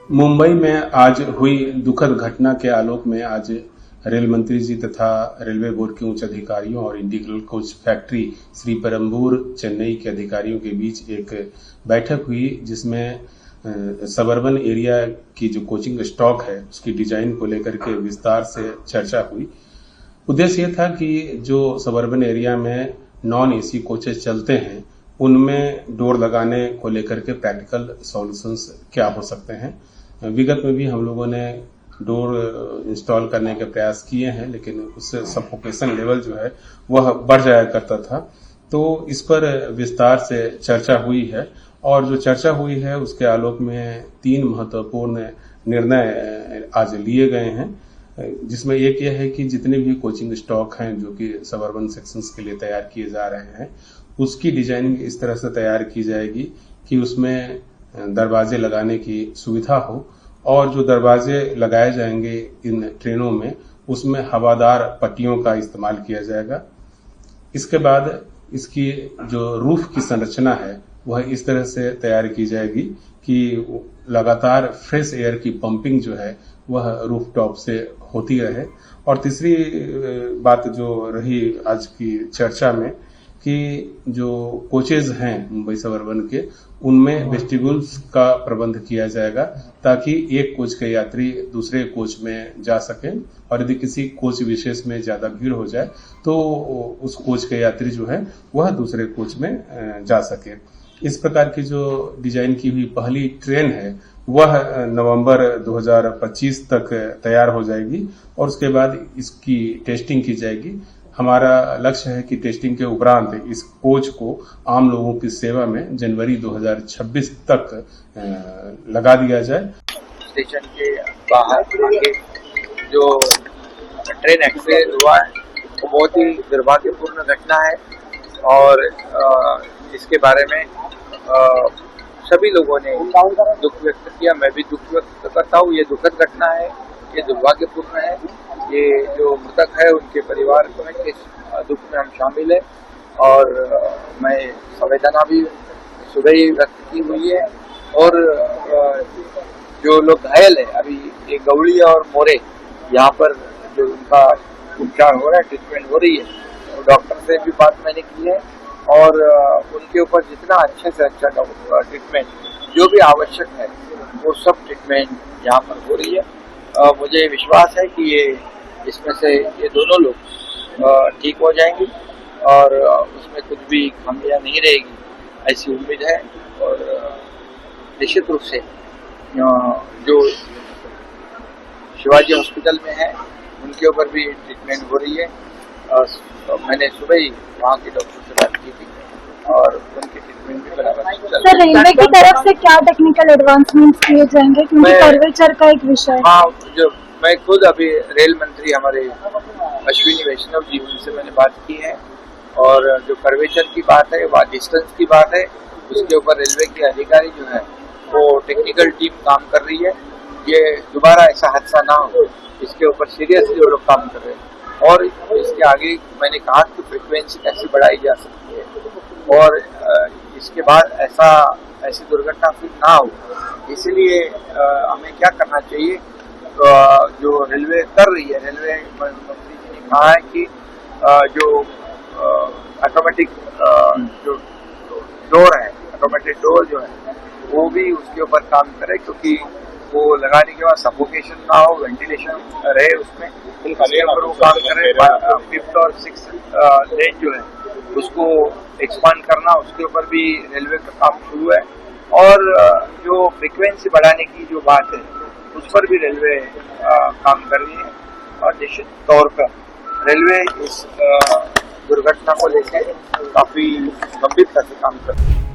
मुंबई में आज हुई दुखद घटना के आलोक में आज रेल मंत्री जी तथा रेलवे बोर्ड के उच्च अधिकारियों और integral coach factory Shri Perambur Chennai के अधिकारियों के बीच एक बैठक हुई, जिसमें सबर्बन एरिया की जो कोचिंग स्टॉक है उसकी डिजाइन को लेकर के विस्तार से चर्चा हुई। उद्देश्य यह था कि जो सबर्बन एरिया में नॉन एसी कोचेज चलते हैं उनमें डोर लगाने को लेकर के प्रैक्टिकल सॉल्यूशंस क्या हो सकते हैं। विगत में भी हम लोगों ने डोर इंस्टॉल करने के प्रयास किए हैं, लेकिन उससे सफोकेशन लेवल जो है वह बढ़ जाया करता था। तो इस पर विस्तार से चर्चा हुई है और जो चर्चा हुई है उसके आलोक में 3 महत्वपूर्ण निर्णय आज लिए गए हैं, जिसमें एक यह है कि जितने भी कोचिंग स्टॉक हैं जो कि सबर्बन सेक्शंस के लिए तैयार किए जा रहे हैं उसकी डिजाइनिंग इस तरह से तैयार की जाएगी कि उसमें दरवाजे लगाने की सुविधा हो और जो दरवाजे लगाए जाएंगे इन ट्रेनों में उसमें हवादार पट्टियों का इस्तेमाल किया जाएगा। इसके बाद इसकी जो रूफ की संरचना है वह इस तरह से तैयार की जाएगी कि लगातार फ्रेश एयर की पंपिंग जो है वह रूफ टॉप से होती रहे। और तीसरी बात जो रही आज की चर्चा में कि जो कोचेज हैं मुंबई सबर्बन के उनमें वेस्टिब्यूल्स का प्रबंध किया जाएगा ताकि एक कोच के यात्री दूसरे कोच में जा सकें और यदि किसी कोच विशेष में ज्यादा भीड़ हो जाए तो उस कोच के यात्री जो है वह दूसरे कोच में जा सके। इस प्रकार की जो डिजाइन की हुई पहली ट्रेन है वह नवंबर 2025 तक तैयार हो जाएगी और उसके बाद इसकी टेस्टिंग की जाएगी। हमारा लक्ष्य है कि टेस्टिंग के उपरांत इस कोच को आम लोगों की सेवा में जनवरी 2026 तक लगा दिया जाए। स्टेशन के बाहर जो ट्रेन एक्सीडेंट हुआ है वो बहुत ही दुर्भाग्यपूर्ण घटना है और इसके बारे में सभी लोगों ने दुख व्यक्त किया। मैं भी दुख व्यक्त करता हूँ। ये दुखद घटना है, ये दुर्भाग्यपूर्ण है। ये जो मृतक है उनके परिवार को इस दुख में हम शामिल है और मैं संवेदना भी सुबह ही व्यक्त की हुई है। और जो लोग घायल है अभी ये गौड़ी और मोरे यहाँ पर जो उनका उपचार हो रहा है, ट्रीटमेंट हो रही है, तो डॉक्टर से भी बात मैंने की है और उनके ऊपर जितना अच्छे से अच्छा ट्रीटमेंट जो भी आवश्यक है वो सब ट्रीटमेंट यहाँ पर हो रही है। मुझे विश्वास है कि ये इसमें से ये दोनों लोग ठीक हो जाएंगे और उसमें कुछ भी खामियां नहीं रहेगी ऐसी उम्मीद है। और निश्चित रूप से जो शिवाजी हॉस्पिटल में है उनके ऊपर भी ट्रीटमेंट हो रही है। मैंने सुबह ही वहाँ के डॉक्टर से बात की थी और उनकी ट्रीटमेंट भी बराबर चल रही है। सर, रेलवे की तरफ से क्या टेक्निकल एडवांसमेंट्स किए जाएंगे क्योंकि कर्वेचर का एक विषय? हाँ, जो मैं खुद अभी रेल मंत्री हमारे अश्विनी वैष्णव जी उनसे मैंने बात की है और जो कर्वेचर की बात है व डिस्टेंस की बात है उसके ऊपर रेलवे के अधिकारी जो है वो टेक्निकल टीम काम कर रही है। ये दोबारा ऐसा हादसा ना हो इसके ऊपर सीरियसली वो लोग काम कर रहे हैं। और इसके आगे मैंने कहा कि फ्रिक्वेंसी कैसे बढ़ाई जा सकती है और इसके बाद ऐसी दुर्घटना फिर ना हो, इसलिए हमें क्या करना चाहिए जो रेलवे कर रही है। रेलवे मंत्री जी ने कहा है कि जो ऑटोमेटिक जो डोर है, ऑटोमेटिक डोर जो है वो भी उसके ऊपर काम करे क्योंकि वो लगाने के बाद सफोकेशन ना हो, वेंटिलेशन रहे उसमें, उसके ऊपर वो काम करे। 5th और 6th लेन जो है उसको एक्सपांड करना, उसके ऊपर भी रेलवे का काम शुरू है। और जो फ्रीक्वेंसी बढ़ाने की जो बात है उस पर भी रेलवे काम कर रही है और निश्चित तौर पर रेलवे इस दुर्घटना को लेकर काफी गंभीरता से काम कर रही है।